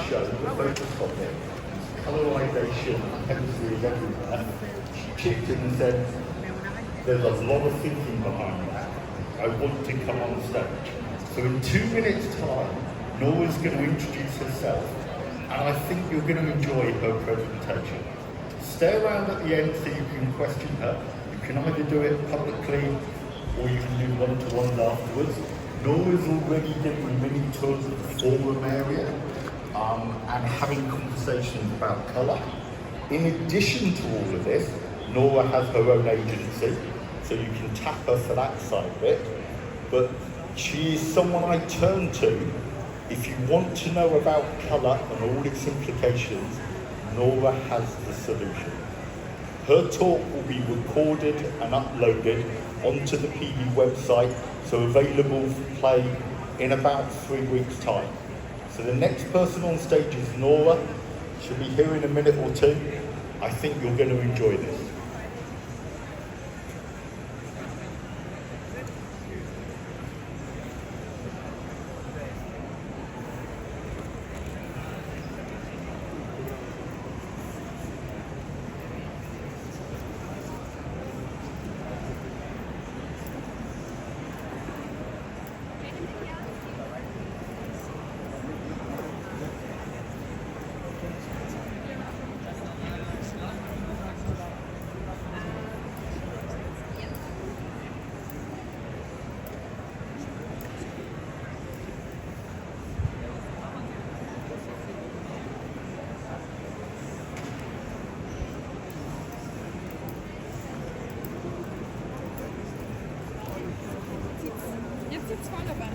show, the focus on it, colorization, chemistry is everywhere. She chipped in and said, there's a lot of thinking behind that. I want to come on stage. So in 2 minutes time, Nora's going to introduce herself, and I think you're going to enjoy her presentation. Stay around at the end so you can question her. You can either do it publicly or you can do one-to-ones afterwards. Nora's already given mini tours of the forum area and having conversations about colour. In addition to all of this, Nora has her own agency, so you can tap her for that side of it. But she is someone I turn to if you want to know about colour and all its implications. Nora has the solution. Her talk will be recorded and uploaded onto the PD website, so available for play in about 3 weeks' time. So the next person on stage is Nora. She'll be here in a minute or two. I think you're going to enjoy this. Jetzt voll dabei.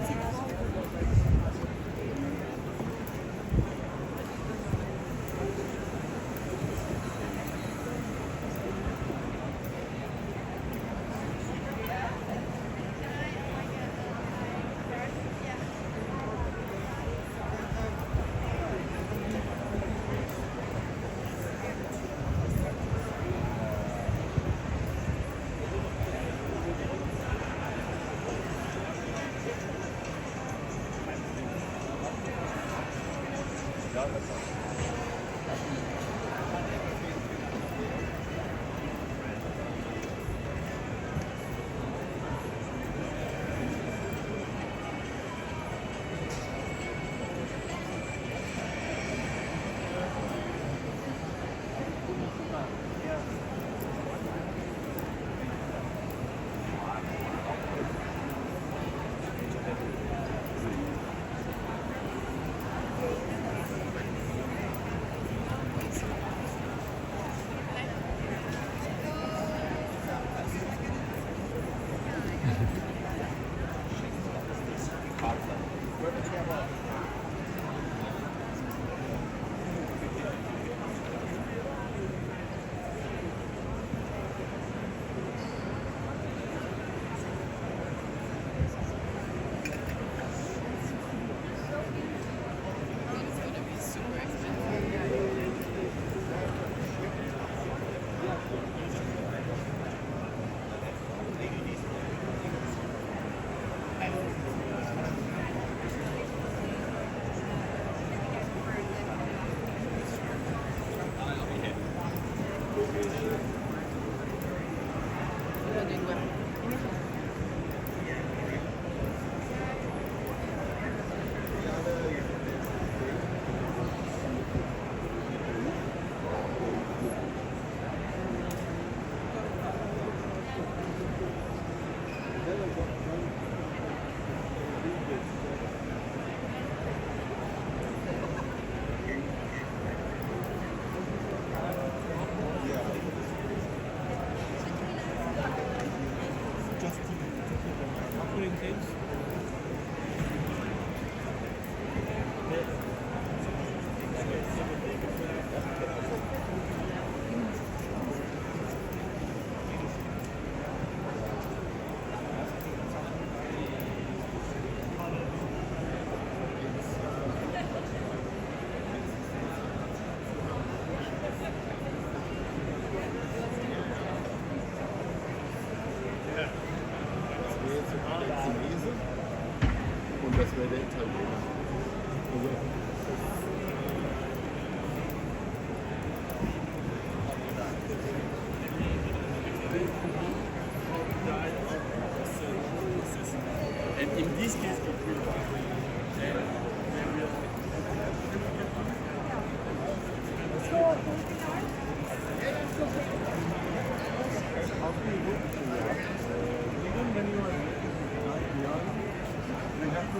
I'm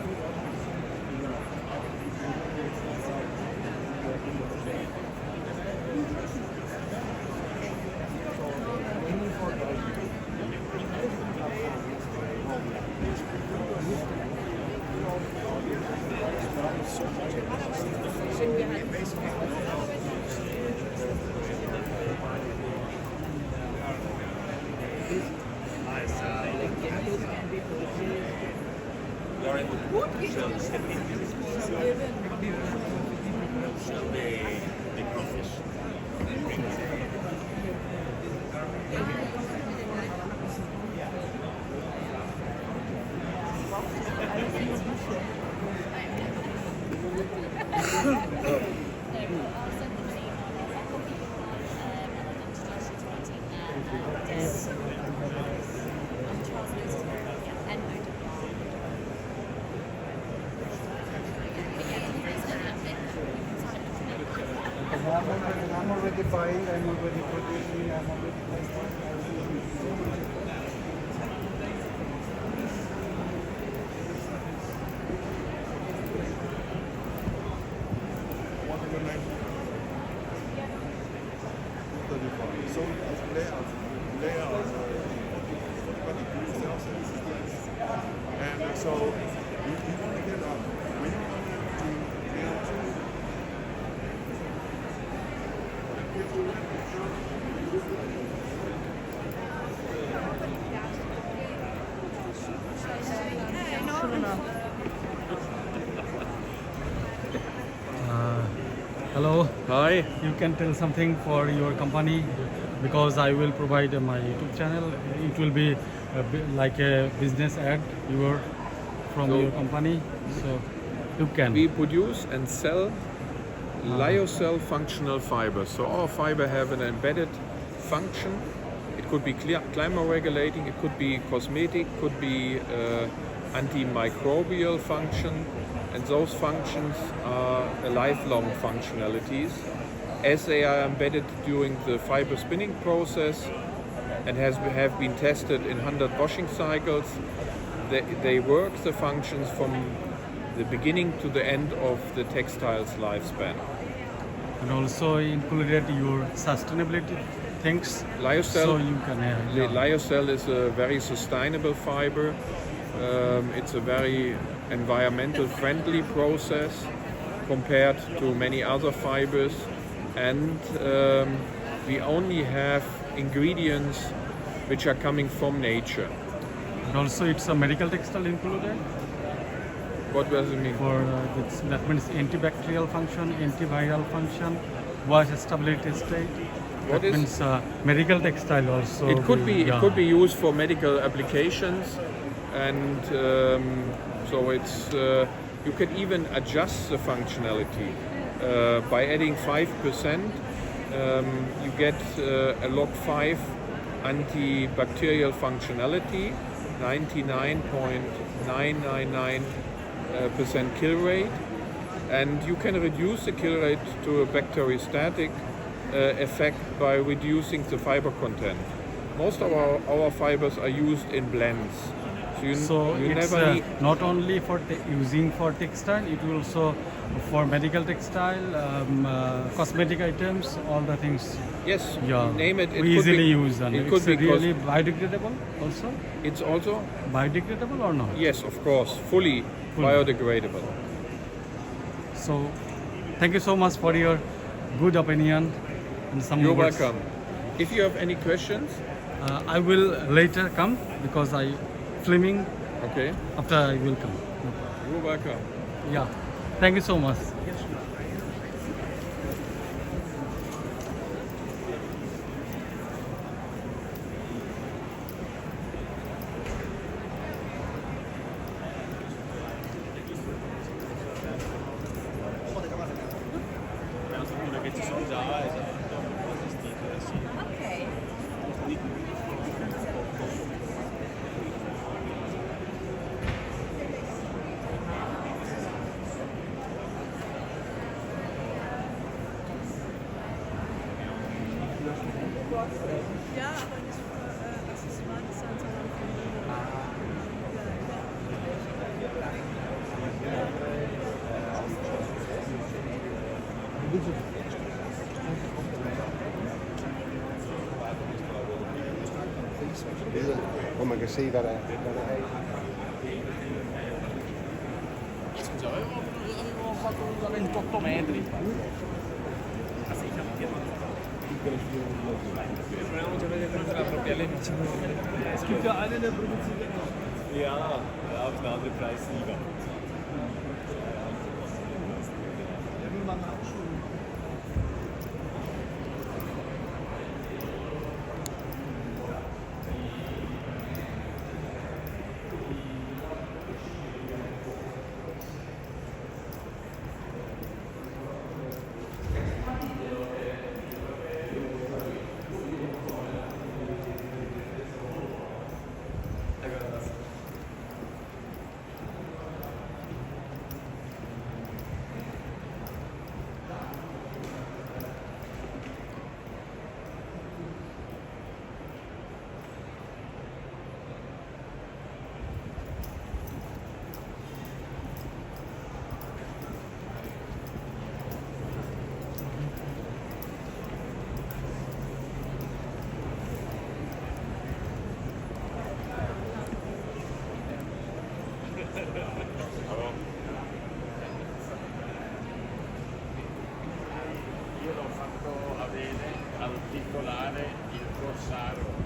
already buying, I'm already producing, I'm already So and so you want to get up when you want to be able to Hello. Hi. You can tell something for your company because I will provide my YouTube channel. It will be like a business ad from your company. So you can. We produce and sell lyocell functional fibers. So our fiber have an embedded function. It could be climate regulating, it could be cosmetic, could be antimicrobial function, and those functions are lifelong functionalities as they are embedded during the fiber spinning process and have been tested in 100 washing cycles. They work the functions from the beginning to the end of the textile's lifespan. And also included your sustainability things. Lyocell, so you can lyocell is a very sustainable fiber. It's a very environmental friendly process compared to many other fibers, and we only have ingredients which are coming from nature. And also it's a medical textile included. What does it mean? For that means antibacterial function, antiviral function, wash stability state. What that is? means medical textile also. It could be. It could be used for medical applications, and so it's. You can even adjust the functionality by adding 5%. You get a log 5 antibacterial functionality, 99.999% kill rate, and you can reduce the kill rate to a bacteriostatic effect by reducing the fiber content. Most of our fibers are used in blends. So you it's never need not only for using for textile, it will also for medical textile, cosmetic items, all the things. Yes, Yeah, name it. It we could easily be, use and it it's could be really biodegradable also. It's also Biodegradable or not? yes, of course, fully biodegradable. So thank you so much for your good opinion and some You're words. welcome. If you have any questions, I will later come because I filming okay, after I will come. you're welcome. Yeah, thank you so much. Ja, aber nicht für Accessoires, sondern für Come che sei da Avevo fatto da 28 metri. Proviamo già a vedere la propria lena. Es gibt ja eine, der produziert. Ja, auf eine andere Preisliga. Io l'ho fatto avere al titolare il corsaro.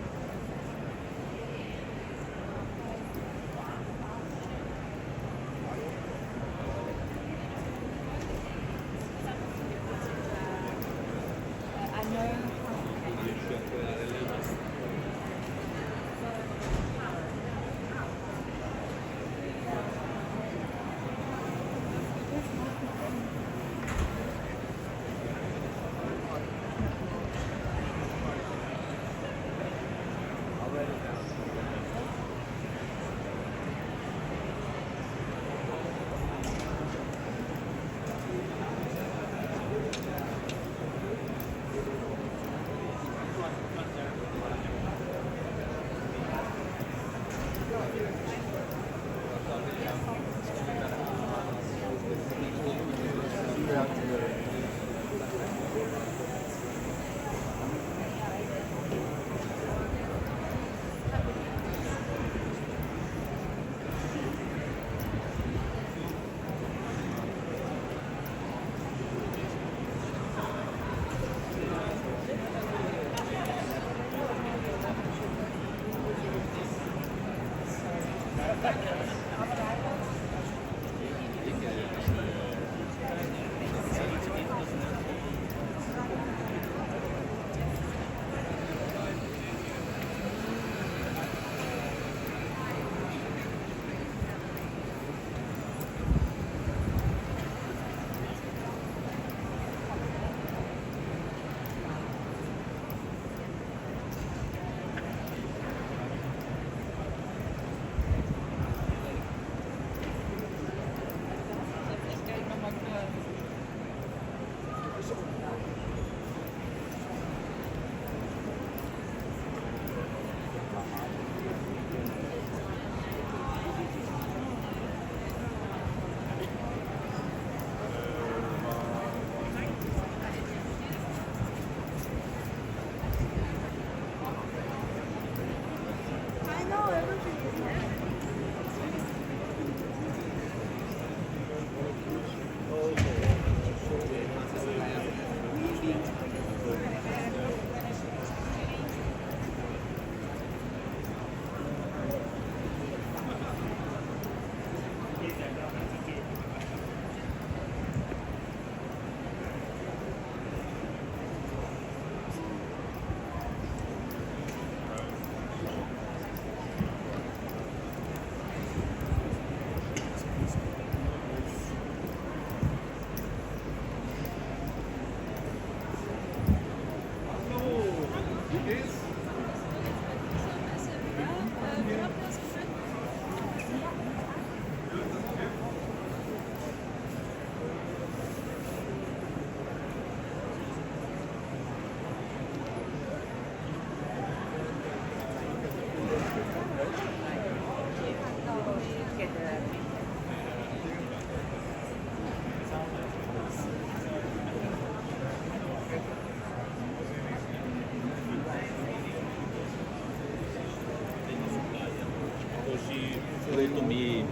molto mi...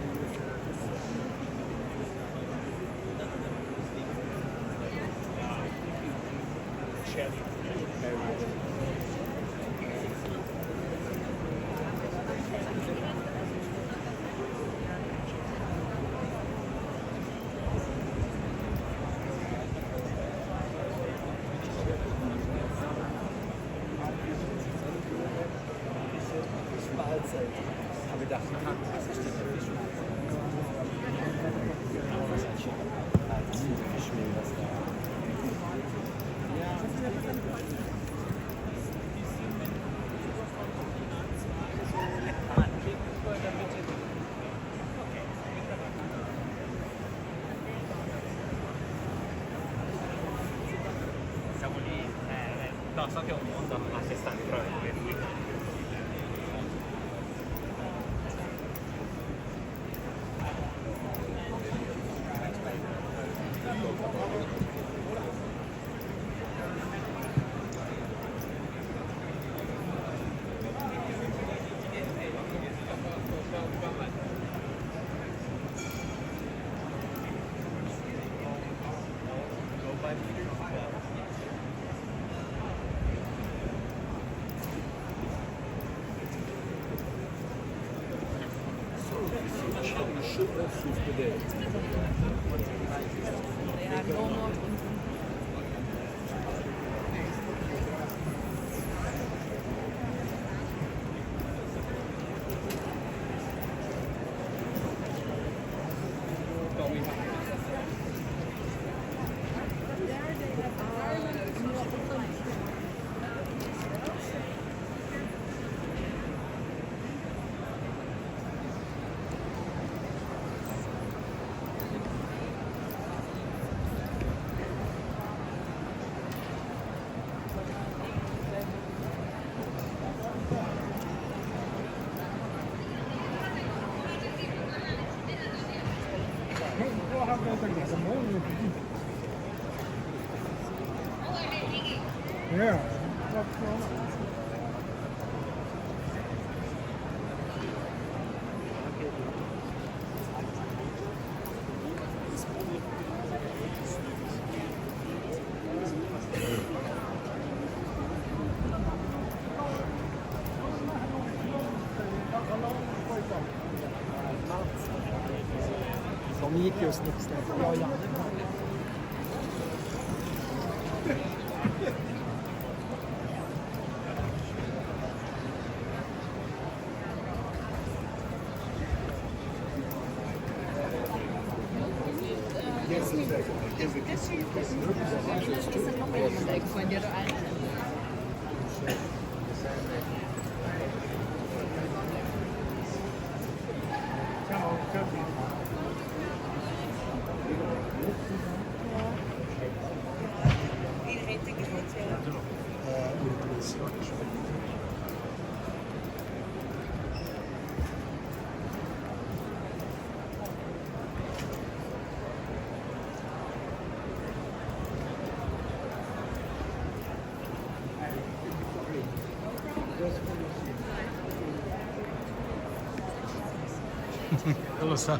Siamo lì, no, so che è un mondo a sé stante, però è lui. Yeah. De gick just niks där. Ja, ja. Hello, sir.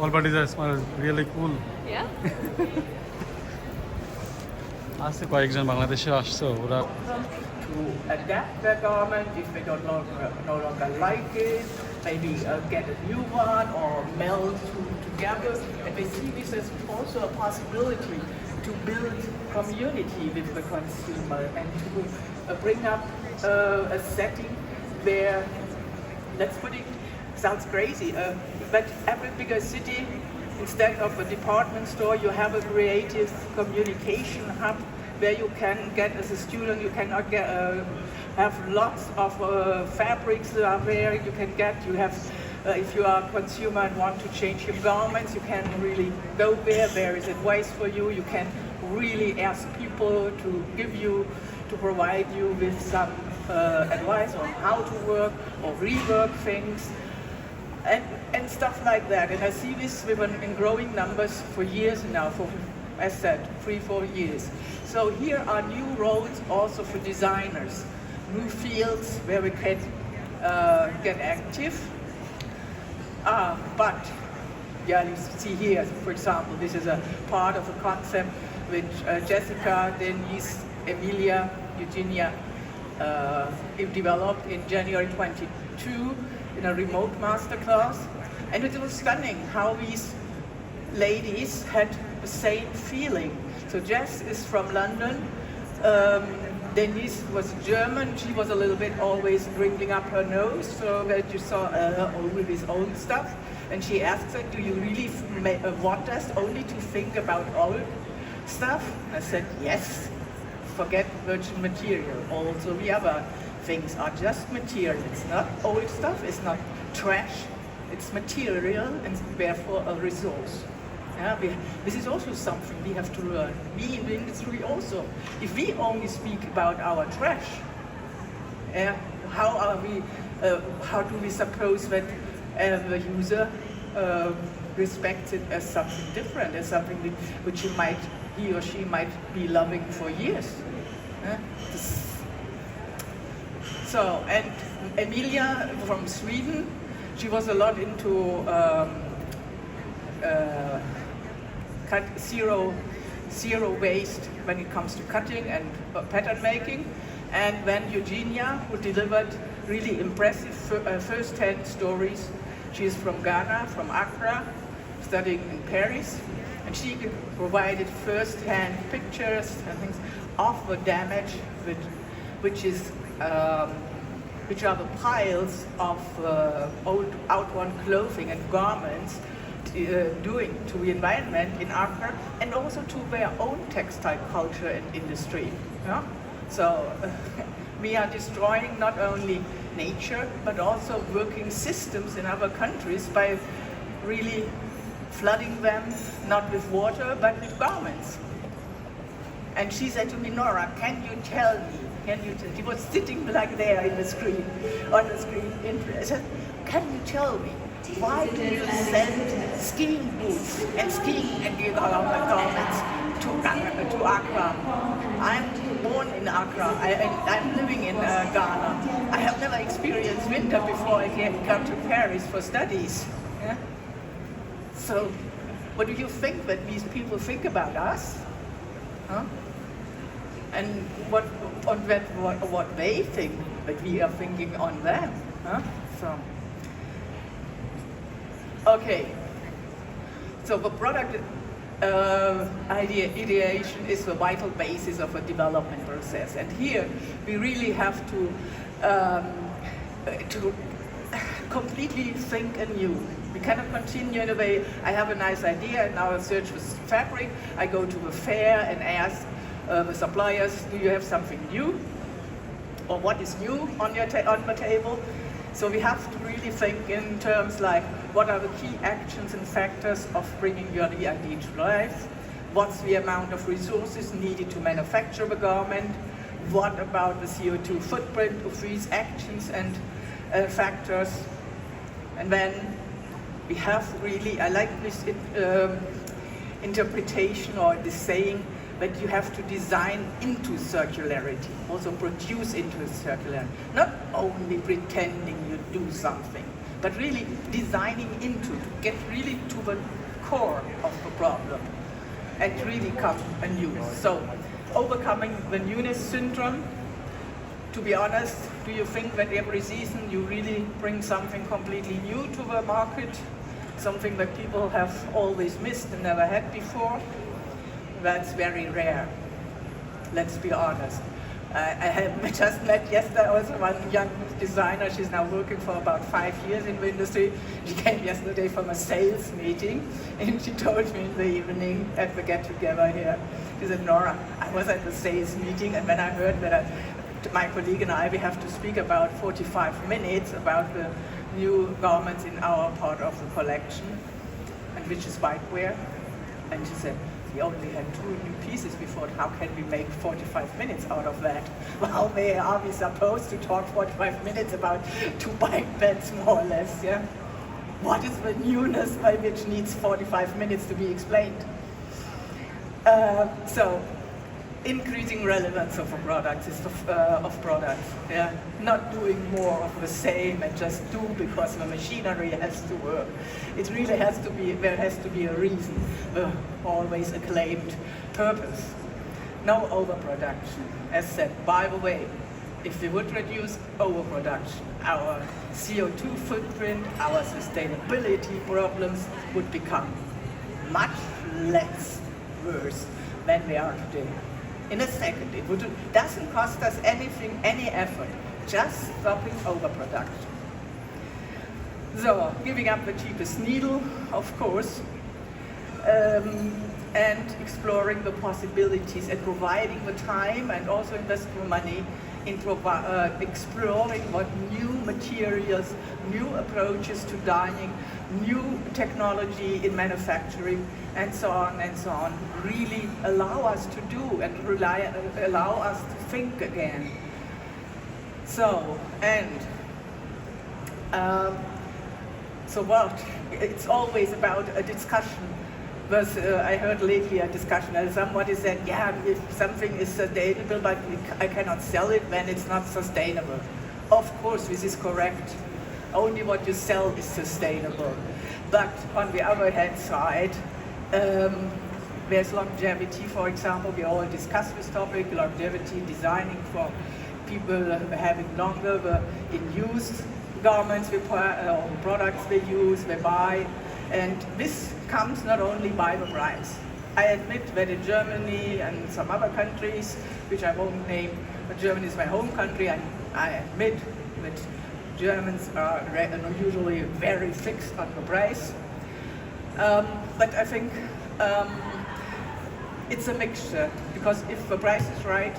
All bodies are really cool. Yeah? আসছে কয়েকজন বাংলাদেশে আসছে ওরা to adapt their garment if they no longer like it, maybe get a new one or meld together. And they see this as also a possibility to build community with the consumer and to bring up a setting where, let's put it, sounds crazy, but every bigger city, instead of a department store, you have a creative communication hub where you can get, as a student, you can get, have lots of fabrics that are there. You have, if you are a consumer and want to change your garments, you can really go there. There is advice for you. You can really ask people to give you to provide you with some advice on how to work or rework things and stuff like that. And I see this in growing numbers for years now, for, as said, 3-4 years. So here are new roles also for designers, new fields where we can get active. But yeah, you see here, for example, this is a part of a concept which Jessica, Denise, Emilia, Eugenia developed in January 22 in a remote masterclass. And it was stunning how these ladies had the same feeling. So Jess is from London. Denise was German. She was a little bit always wrinkling up her nose, so that you saw with his own stuff. And she asked her, do you really want us only to think about old stuff? I said, yes. Forget virgin material. Also the other things are just material. It's not old stuff, it's not trash. It's material and therefore a resource. This is also something we have to learn. We in the industry also. If we only speak about our trash, how do we suppose that the user respects it as something different, as something which he or she might be loving for years? So, and Emilia from Sweden, she was a lot into zero waste when it comes to cutting and pattern making. And then Eugenia, who delivered really impressive first-hand stories. She is from Ghana, from Accra, studying in Paris. And she provided first-hand pictures and things of the damage which are the piles of old outworn clothing and garments doing to the environment in Accra and also to their own textile culture and industry. Yeah? So we are destroying not only nature but also working systems in other countries by really flooding them not with water but with garments. And she said to me, Nora, can you tell me? She was sitting like there on the screen. I said, can you tell me, why do you send skiing boots and skiing garments to Accra? I'm born in Accra. I'm living in Ghana. I have never experienced winter before I come to Paris for studies. Yeah? So, what do you think that these people think about us? Huh? And what they think that we are thinking on them. Huh? So, okay. So the product ideation is the vital basis of a development process, and here we really have to completely think anew. We cannot continue in a way, I have a nice idea and now I search for fabric, I go to the fair and ask the suppliers, do you have something new? Or what is new on the table? So we have to really think in terms like, what are the key actions and factors of bringing your idea to life? What's the amount of resources needed to manufacture the garment? What about the CO2 footprint of these actions and factors? And then we have really, I like this interpretation or this saying that you have to design into circularity, also produce into circularity. Not only pretending you do something, but really designing into, to get really to the core of the problem and really come anew. So, overcoming the newness syndrome, to be honest, do you think that every season you really bring something completely new to the market? Something that people have always missed and never had before? That's very rare. Let's be honest. I have just met yesterday also one young designer. She's now working for about 5 years in the industry. She came yesterday from a sales meeting and she told me in the evening at the get-together here, she said, Nora, I was at the sales meeting and when I heard that my colleague and I, we have to speak about 45 minutes about the new garments in our part of the collection, and which is whitewear. And she said, we only had 2 new pieces. We thought, how can we make 45 minutes out of that? How are we supposed to talk 45 minutes about 2 bike beds, more or less, yeah? What is the newness by which needs 45 minutes to be explained? So, increasing relevance of a product is of products, yeah? Not doing more of the same and just do because the machinery has to work. It really has to be, there has to be a reason, always acclaimed purpose. No overproduction. As said, by the way, if we would reduce overproduction, our CO2 footprint, our sustainability problems would become much less worse than they are today. In a second, it doesn't cost us anything, any effort, just stopping overproduction. So, giving up the cheapest needle, of course, and exploring the possibilities and providing the time and also investing money in exploring what new materials, new approaches to dyeing, new technology in manufacturing, and so on, really allow us to do and allow us to think again. So, and so what? It's always about a discussion. But I heard lately a discussion and somebody said, yeah, if something is sustainable but I cannot sell it, then it's not sustainable. Of course, this is correct. Only what you sell is sustainable. But on the other hand side, there's longevity, for example. We all discussed this topic, longevity, designing for people having longer in used garments, or products they use, they buy. And this comes not only by the price. I admit that in Germany and some other countries, which I won't name, but Germany is my home country, and I admit that Germans are usually very fixed on the price. But I think it's a mixture, because if the price is right,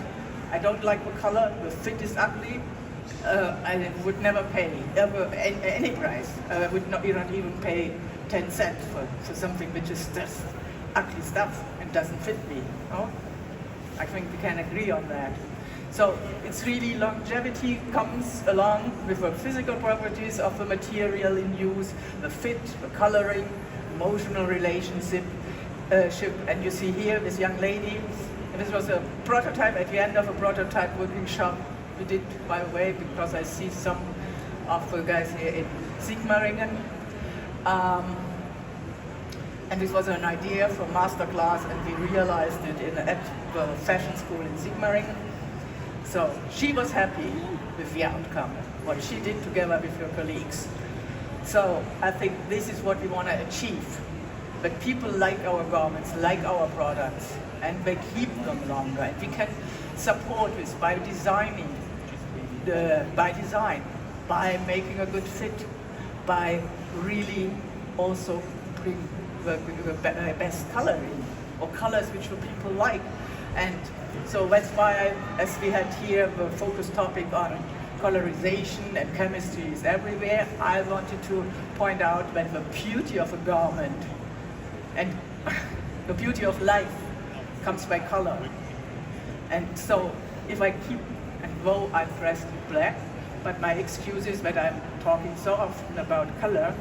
I don't like the color, the fit is ugly, I would never pay any price. I would not even pay 10 cents for something which is just ugly stuff and doesn't fit me. No? I think we can agree on that. So it's really longevity comes along with the physical properties of the material in use, the fit, the coloring, emotional relationship, and you see here this young lady. This was a prototype at the end of a prototype working shop. We did, by the way, because I see some of the guys here in Sigmaringen. And this was an idea for masterclass, and we realized it at the fashion school in Sigmaringen. So she was happy with the outcome, what she did together with her colleagues. So I think this is what we want to achieve. That people like our garments, like our products, and they keep them longer. And we can support this by designing, by making a good fit, by really also bring the best coloring or colors which the people like. And so that's why, as we had here the focus topic on colorization and chemistry is everywhere, I wanted to point out that the beauty of a garment and the beauty of life comes by color. And so if I keep, and though I'm dressed in black, but my excuse is that I'm talking so often about color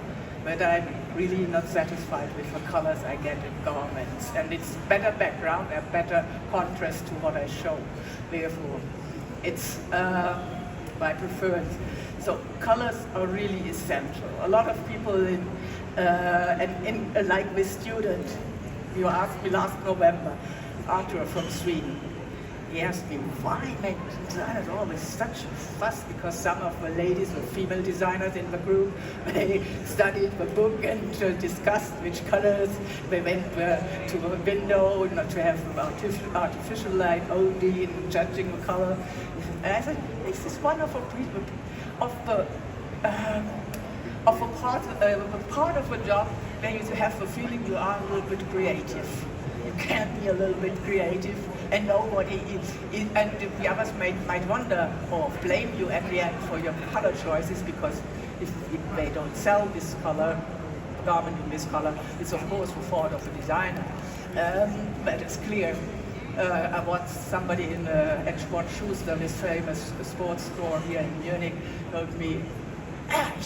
that I'm really not satisfied with the colors I get in garments. And it's better background and better contrast to what I show. Therefore, it's my preferred. So colors are really essential. A lot of people like this student, you asked me last November, Arthur from Sweden. He asked me, why make designers always such a fuss? Because some of the ladies were female designers in the group. They studied the book and discussed which colors. They went to the window not to have artificial light only in judging the color. And I said, this is one of the part of the job where you have the feeling you are a little bit creative. You can be a little bit creative, and nobody is, and the others might wonder or blame you at the end for your color choices, because if they don't sell this color, garment in this color, it's of course the fault of the designer. That is clear. I once somebody in Edgewort Schuster, this famous sports store here in Munich, told me,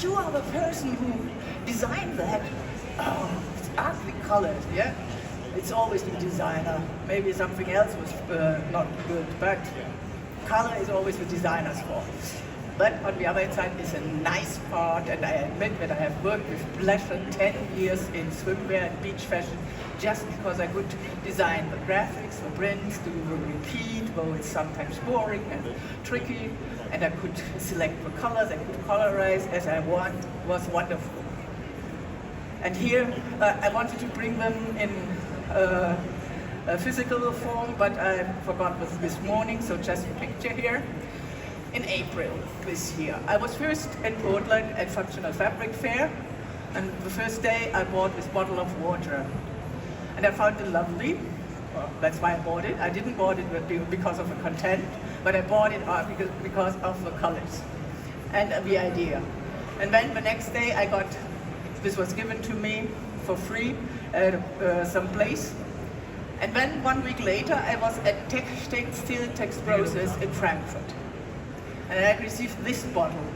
you are the person who designed that. Oh, it's ugly colored, yeah? It's always the designer. Maybe something else was not good, but color is always the designer's fault. But on the other side, it's a nice part, and I admit that I have worked with pleasure 10 years in swimwear and beach fashion, just because I could design the graphics, the prints, do the repeat, though it's sometimes boring and tricky, and I could select the colors, I could colorize as I want. It was wonderful. And here, I wanted to bring them in a physical form, but I forgot this morning, so just a picture here. In April this year, I was first in Portland at Functional Fabric Fair, and the first day I bought this bottle of water. And I found it lovely. Well, that's why I bought it. I didn't bought it because of the content, but I bought it because of the colors and the idea. And then the next day this was given to me for free at some place. And then 1 week later, I was at Textile Process in Frankfurt. And I received this bottle.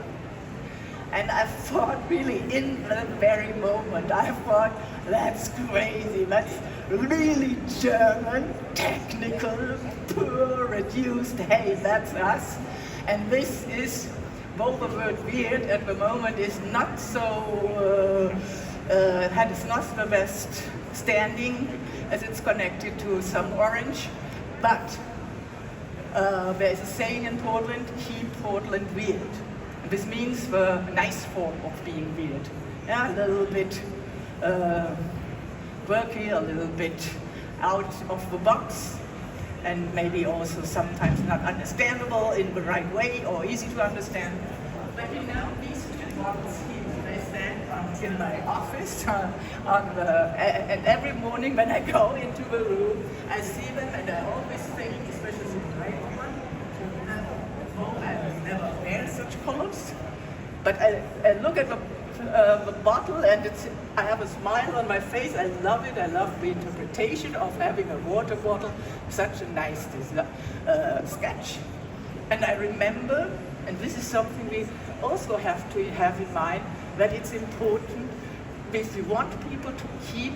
And I thought really in the very moment, I thought, that's crazy, that's really German, technical, poor, reduced, hey, that's us. And this is, both the word weird at the moment is not so, it's not the best standing as it's connected to some orange, but there is a saying in Portland, keep Portland weird. And this means the nice form of being weird. Yeah, a little bit quirky, a little bit out of the box, and maybe also sometimes not understandable in the right way or easy to understand. But you know, these two bottles here, they stand in my office and every morning when I go into the room, I see them and I always think, especially the gray one, I never wear such colors. But I look at the bottle and I have a smile on my face. I love it. I love the interpretation of having a water bottle, such a nice sketch. And I remember, and this is something we also have to have in mind, that it's important if we want people to keep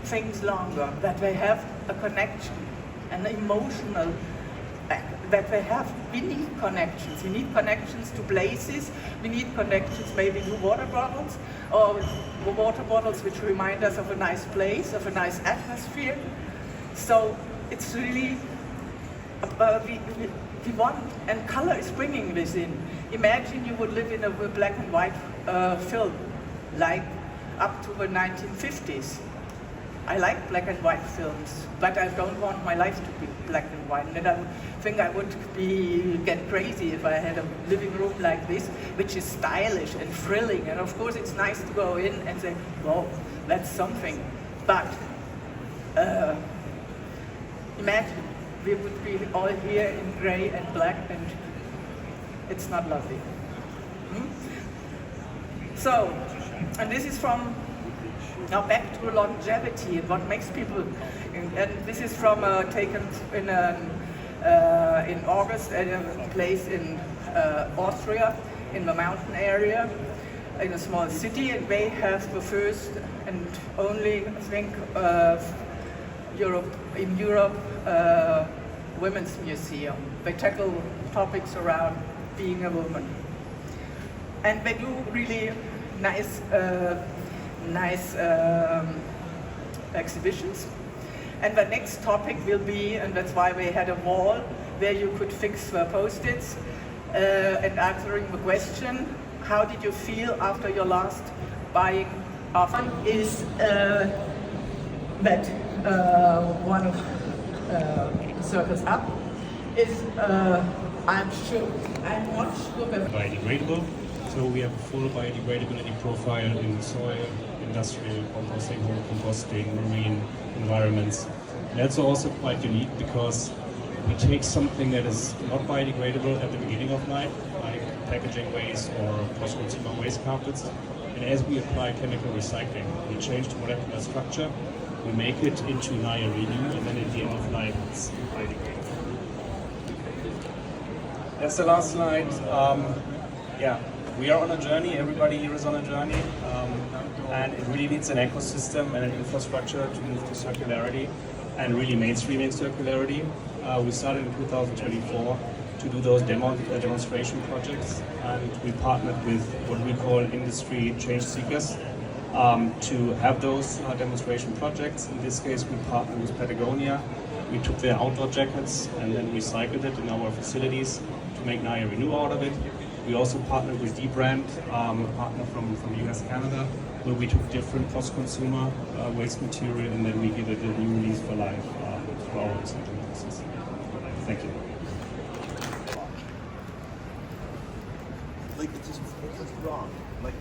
things longer, that they have a connection, an emotional, we need connections. We need connections to places. We need connections maybe to water bottles, or water bottles which remind us of a nice place, of a nice atmosphere. So it's really, we want, and color is bringing this in. Imagine you would live in a black and white film, like up to the 1950s. I like black and white films, but I don't want my life to be black and white. And I think I would get crazy if I had a living room like this, which is stylish and thrilling. And of course, it's nice to go in and say, "Wow, that's something." But imagine we would be all here in gray and black, and it's not lovely. So, and this is from. Now back to longevity and what makes people, and this is from taken in August at a place in Austria, in the mountain area, in a small city, and they have the first and only, I think, in Europe, women's museum. They tackle topics around being a woman, and they do really nice exhibitions. And the next topic will be, and that's why we had a wall where you could fix the post-its and answering the question, how did you feel after your last buying offer? Is that one of circles up is I'm not sure that biodegradable. So we have a full biodegradability profile in soil, industrial composting, home composting, marine environments. And that's also quite unique because we take something that is not biodegradable at the beginning of life, like packaging waste or post-consumer waste carpets, and as we apply chemical recycling, we change the molecular structure we make it into Naya Renew, and then at the end of life it's biodegradable. That's the last slide. Yeah, we are on a journey. Everybody here is on a journey, and it really needs an ecosystem and an infrastructure to move to circularity and really mainstreaming circularity. We started in 2024 to do those demonstration projects, and we partnered with what we call industry change seekers to have those demonstration projects. In this case, we partnered with Patagonia. We took their outdoor jackets and then recycled it in our facilities to make Naya Renew out of it. We also partnered with D-Brand, a partner from US, Canada, where we took different post-consumer waste material and then we give it a new release for life for our recycling process. Thank you. Like, it's just wrong. Like,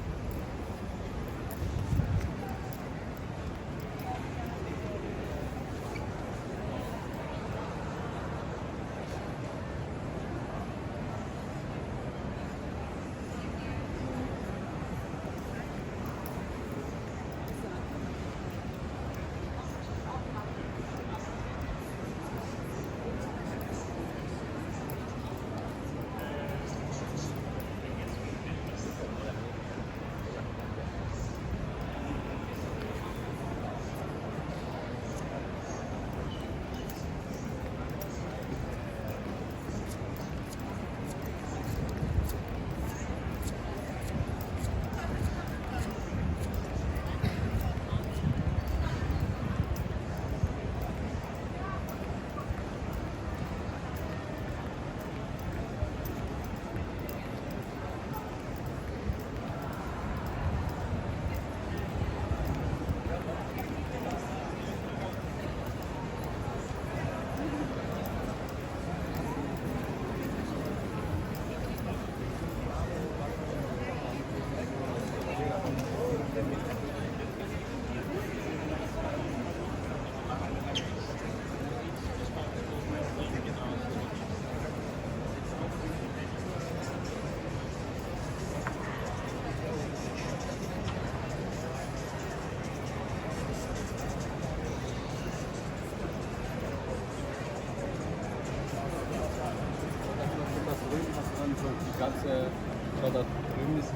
die ganze, da drüben ist.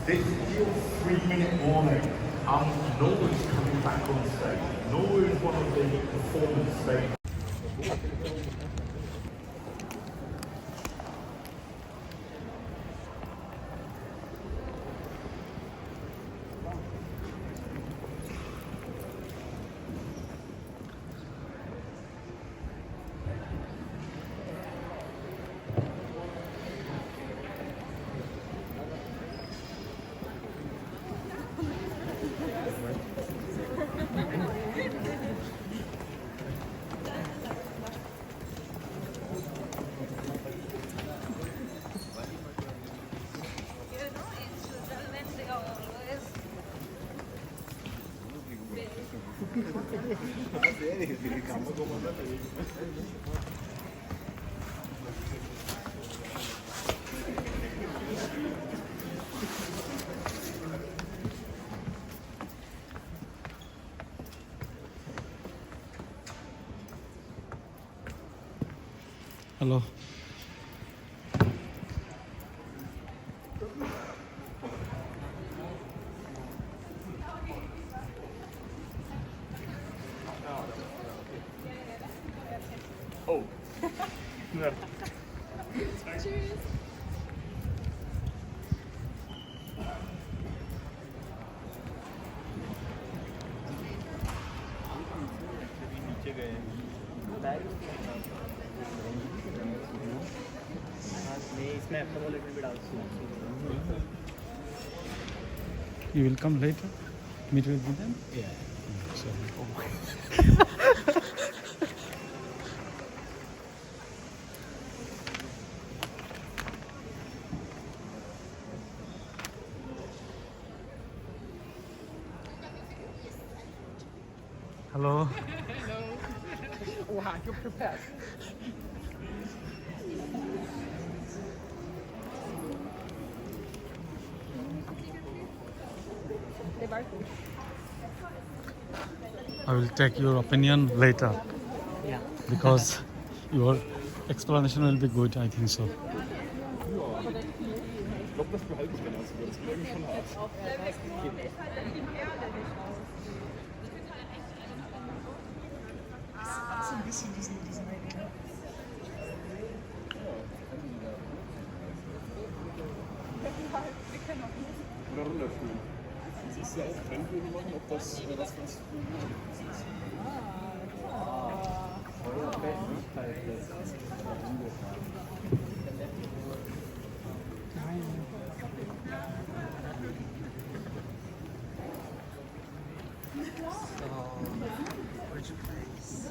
This is your 3-minute warning. Nobody's coming back on stage. Nor is one of the performance stages. Hello. Oh. No. Cheers. नहीं इसमें You will come later? Meet with them? Yeah. Hello. Wow, you're prepared. I will take your opinion later Ja. because your explanation will be good, I think so. Ich glaube, das behalte ich dann also. Das glaube ich schon hart. Hast du ein bisschen diesen oder runterfühlen. Das ist ja auch Trendwürde machen, ob das was ganz cool ist. Which place?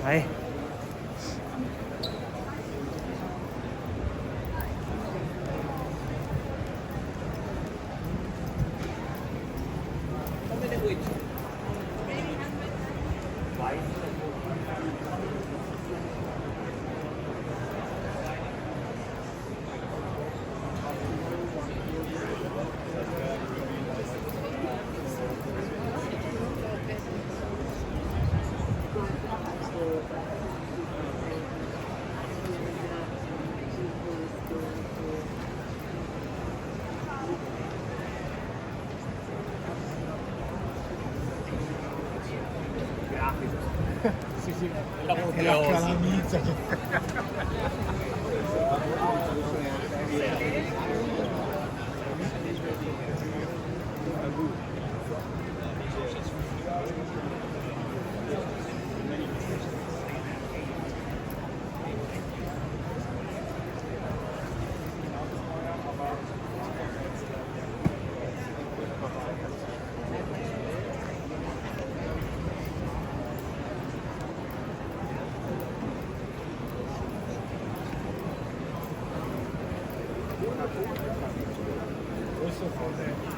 Đấy. La calamita. Questo è forte.